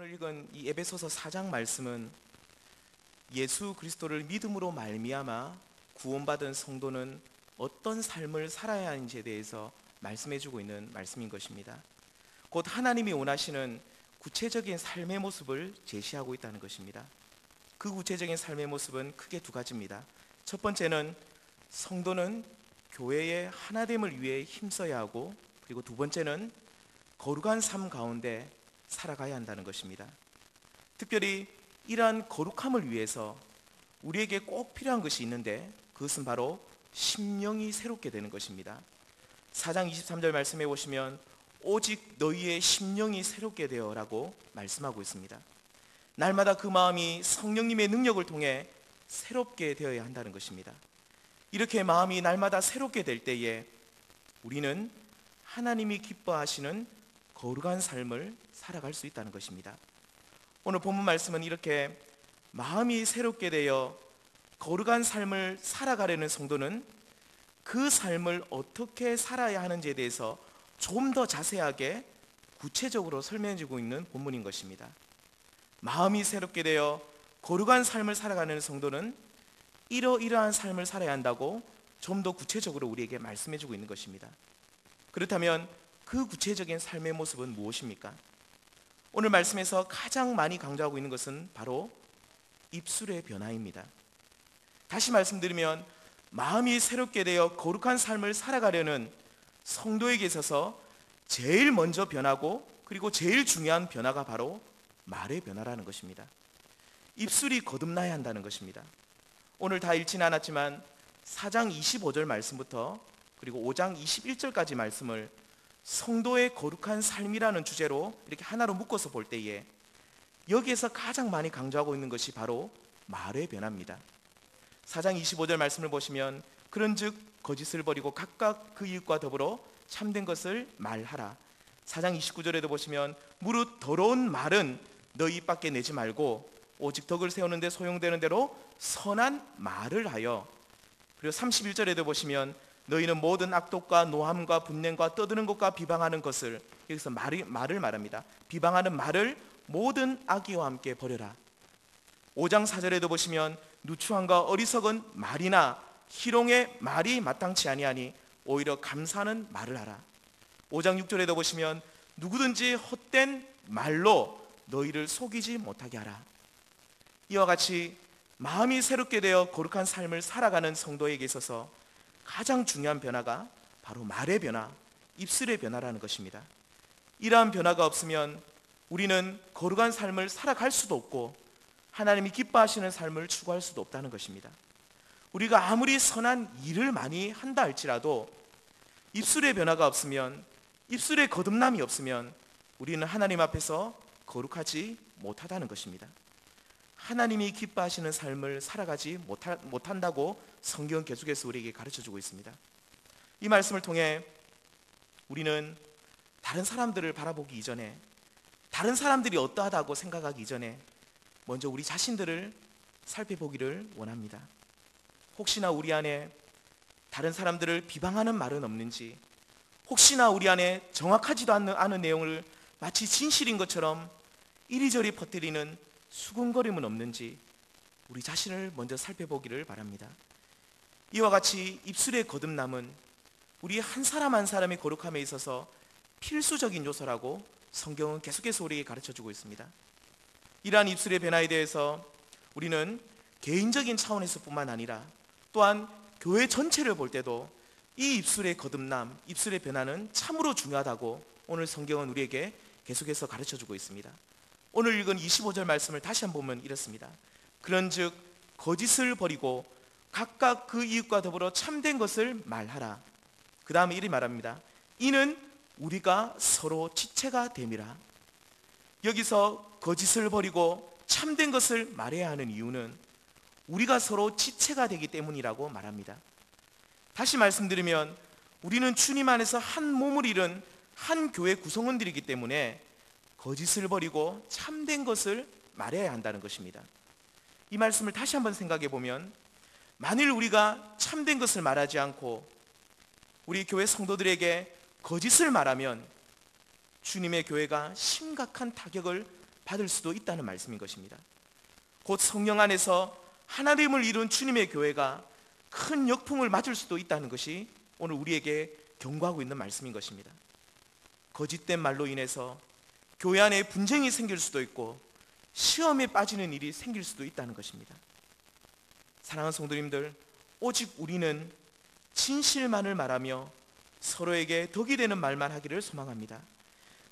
오늘 읽은 이 에베소서 4장 말씀은 예수 그리스도를 믿음으로 말미암아 구원받은 성도는 어떤 삶을 살아야 하는지에 대해서 말씀해주고 있는 말씀인 것입니다. 곧 하나님이 원하시는 구체적인 삶의 모습을 제시하고 있다는 것입니다. 그 구체적인 삶의 모습은 크게 두 가지입니다. 첫 번째는 성도는 교회의 하나됨을 위해 힘써야 하고, 그리고 두 번째는 거룩한 삶 가운데 살아가야 한다는 것입니다. 특별히 이러한 거룩함을 위해서 우리에게 꼭 필요한 것이 있는데, 그것은 바로 심령이 새롭게 되는 것입니다. 4장 23절 말씀해 보시면 오직 너희의 심령이 새롭게 되어라고 말씀하고 있습니다. 날마다 그 마음이 성령님의 능력을 통해 새롭게 되어야 한다는 것입니다. 이렇게 마음이 날마다 새롭게 될 때에 우리는 하나님이 기뻐하시는 거룩한 삶을 살아갈 수 있다는 것입니다. 오늘 본문 말씀은 이렇게 마음이 새롭게 되어 거룩한 삶을 살아가려는 성도는 그 삶을 어떻게 살아야 하는지에 대해서 좀 더 자세하게 구체적으로 설명해주고 있는 본문인 것입니다. 마음이 새롭게 되어 거룩한 삶을 살아가는 성도는 이러이러한 삶을 살아야 한다고 좀 더 구체적으로 우리에게 말씀해주고 있는 것입니다. 그렇다면 그 구체적인 삶의 모습은 무엇입니까? 오늘 말씀에서 가장 많이 강조하고 있는 것은 바로 입술의 변화입니다. 다시 말씀드리면 마음이 새롭게 되어 거룩한 삶을 살아가려는 성도에게 있어서 제일 먼저 변하고, 그리고 제일 중요한 변화가 바로 말의 변화라는 것입니다. 입술이 거듭나야 한다는 것입니다. 오늘 다 읽지는 않았지만 4장 25절 말씀부터 그리고 5장 21절까지 말씀을 성도의 거룩한 삶이라는 주제로 이렇게 하나로 묶어서 볼 때에 여기에서 가장 많이 강조하고 있는 것이 바로 말의 변화입니다. 4장 25절 말씀을 보시면 그런즉 거짓을 버리고 각각 그 이웃과 더불어 참된 것을 말하라. 4장 29절에도 보시면 무릇 더러운 말은 너희 입 밖에 내지 말고 오직 덕을 세우는 데 소용되는 대로 선한 말을 하여. 그리고 31절에도 보시면 너희는 모든 악독과 노함과 분냄과 떠드는 것과 비방하는 것을, 여기서 말을 말합니다. 비방하는 말을 모든 악의와 함께 버려라. 5장 4절에도 보시면 누추함과 어리석은 말이나 희롱의 말이 마땅치 아니하니 오히려 감사하는 말을 하라. 5장 6절에도 보시면 누구든지 헛된 말로 너희를 속이지 못하게 하라. 이와 같이 마음이 새롭게 되어 거룩한 삶을 살아가는 성도에게 있어서 가장 중요한 변화가 바로 말의 변화, 입술의 변화라는 것입니다. 이러한 변화가 없으면 우리는 거룩한 삶을 살아갈 수도 없고 하나님이 기뻐하시는 삶을 추구할 수도 없다는 것입니다. 우리가 아무리 선한 일을 많이 한다 할지라도 입술의 변화가 없으면, 입술의 거듭남이 없으면 우리는 하나님 앞에서 거룩하지 못하다는 것입니다. 하나님이 기뻐하시는 삶을 살아가지 못한다고 성경은 계속해서 우리에게 가르쳐주고 있습니다. 이 말씀을 통해 우리는 다른 사람들을 바라보기 이전에, 다른 사람들이 어떠하다고 생각하기 이전에 먼저 우리 자신들을 살펴보기를 원합니다. 혹시나 우리 안에 다른 사람들을 비방하는 말은 없는지, 혹시나 우리 안에 정확하지도 않은 내용을 마치 진실인 것처럼 이리저리 퍼뜨리는 수군거림은 없는지 우리 자신을 먼저 살펴보기를 바랍니다. 이와 같이 입술의 거듭남은 우리 한 사람 한 사람의 거룩함에 있어서 필수적인 요소라고 성경은 계속해서 우리에게 가르쳐주고 있습니다. 이러한 입술의 변화에 대해서 우리는 개인적인 차원에서 뿐만 아니라 또한 교회 전체를 볼 때도 이 입술의 거듭남, 입술의 변화는 참으로 중요하다고 오늘 성경은 우리에게 계속해서 가르쳐주고 있습니다. 오늘 읽은 25절 말씀을 다시 한번 보면 이렇습니다. 그런즉 거짓을 버리고 각각 그 이웃과 더불어 참된 것을 말하라. 그 다음에 이리 말합니다. 이는 우리가 서로 지체가 됨이라. 여기서 거짓을 버리고 참된 것을 말해야 하는 이유는 우리가 서로 지체가 되기 때문이라고 말합니다. 다시 말씀드리면 우리는 주님 안에서 한 몸을 이룬 한 교회 구성원들이기 때문에 거짓을 버리고 참된 것을 말해야 한다는 것입니다. 이 말씀을 다시 한번 생각해 보면 만일 우리가 참된 것을 말하지 않고 우리 교회 성도들에게 거짓을 말하면 주님의 교회가 심각한 타격을 받을 수도 있다는 말씀인 것입니다. 곧 성령 안에서 하나님을 이룬 주님의 교회가 큰 역풍을 맞을 수도 있다는 것이 오늘 우리에게 경고하고 있는 말씀인 것입니다. 거짓된 말로 인해서 교회 안에 분쟁이 생길 수도 있고 시험에 빠지는 일이 생길 수도 있다는 것입니다. 사랑하는 성도님들, 오직 우리는 진실만을 말하며 서로에게 덕이 되는 말만 하기를 소망합니다.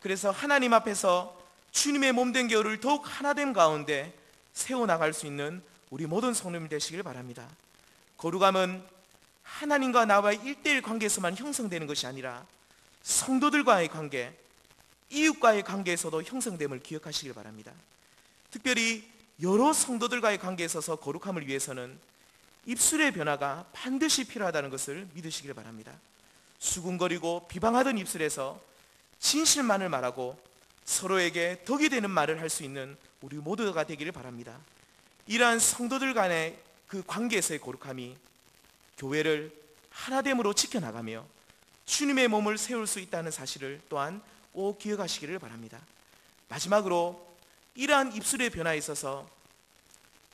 그래서 하나님 앞에서 주님의 몸된 교회를 더욱 하나됨 가운데 세워나갈 수 있는 우리 모든 성도님 되시길 바랍니다. 거룩함은 하나님과 나와의 1:1 관계에서만 형성되는 것이 아니라 성도들과의 관계, 이웃과의 관계에서도 형성됨을 기억하시길 바랍니다. 특별히 여러 성도들과의 관계에 있어서 거룩함을 위해서는 입술의 변화가 반드시 필요하다는 것을 믿으시길 바랍니다. 수군거리고 비방하던 입술에서 진실만을 말하고 서로에게 덕이 되는 말을 할 수 있는 우리 모두가 되기를 바랍니다. 이러한 성도들 간의 그 관계에서의 거룩함이 교회를 하나됨으로 지켜나가며 주님의 몸을 세울 수 있다는 사실을 또한 꼭 기억하시기를 바랍니다. 마지막으로 이러한 입술의 변화에 있어서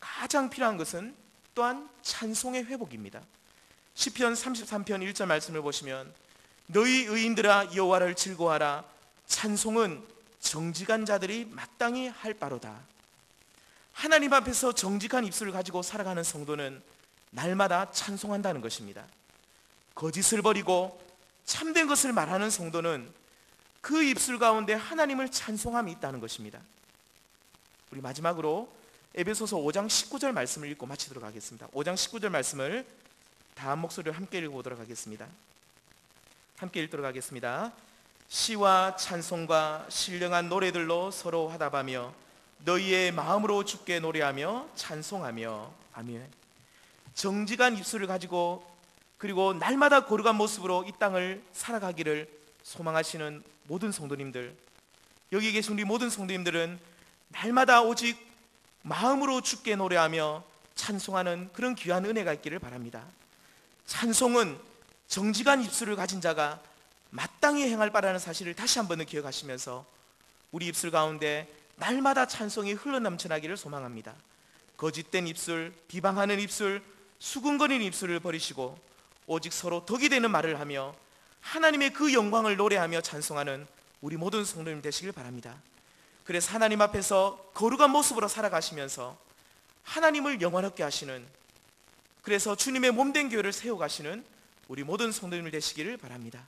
가장 필요한 것은 또한 찬송의 회복입니다. 시편 33편 1절 말씀을 보시면 너희 의인들아 여호와를 즐거워하라 찬송은 정직한 자들이 마땅히 할 바로다. 하나님 앞에서 정직한 입술을 가지고 살아가는 성도는 날마다 찬송한다는 것입니다. 거짓을 버리고 참된 것을 말하는 성도는 그 입술 가운데 하나님을 찬송함이 있다는 것입니다. 우리 마지막으로 에베소서 5장 19절 말씀을 읽고 마치도록 하겠습니다. 5장 19절 말씀을 다 한 목소리로 함께 읽어보도록 하겠습니다. 함께 읽도록 하겠습니다. 시와 찬송과 신령한 노래들로 서로 화답하며 너희의 마음으로 주께 노래하며 찬송하며. 아멘. 정직한 입술을 가지고 그리고 날마다 거룩한 모습으로 이 땅을 살아가기를 소망하시는 모든 성도님들, 여기 계신 우리 모든 성도님들은 날마다 오직 마음으로 주께 노래하며 찬송하는 그런 귀한 은혜가 있기를 바랍니다. 찬송은 정직한 입술을 가진 자가 마땅히 행할 바라는 사실을 다시 한번 기억하시면서 우리 입술 가운데 날마다 찬송이 흘러넘쳐나기를 소망합니다. 거짓된 입술, 비방하는 입술, 수군거리는 입술을 버리시고 오직 서로 덕이 되는 말을 하며 하나님의 그 영광을 노래하며 찬송하는 우리 모든 성도님 되시길 바랍니다. 그래서 하나님 앞에서 거룩한 모습으로 살아가시면서 하나님을 영원하게 하시는, 그래서 주님의 몸된 교회를 세워가시는 우리 모든 성도님들 되시기를 바랍니다.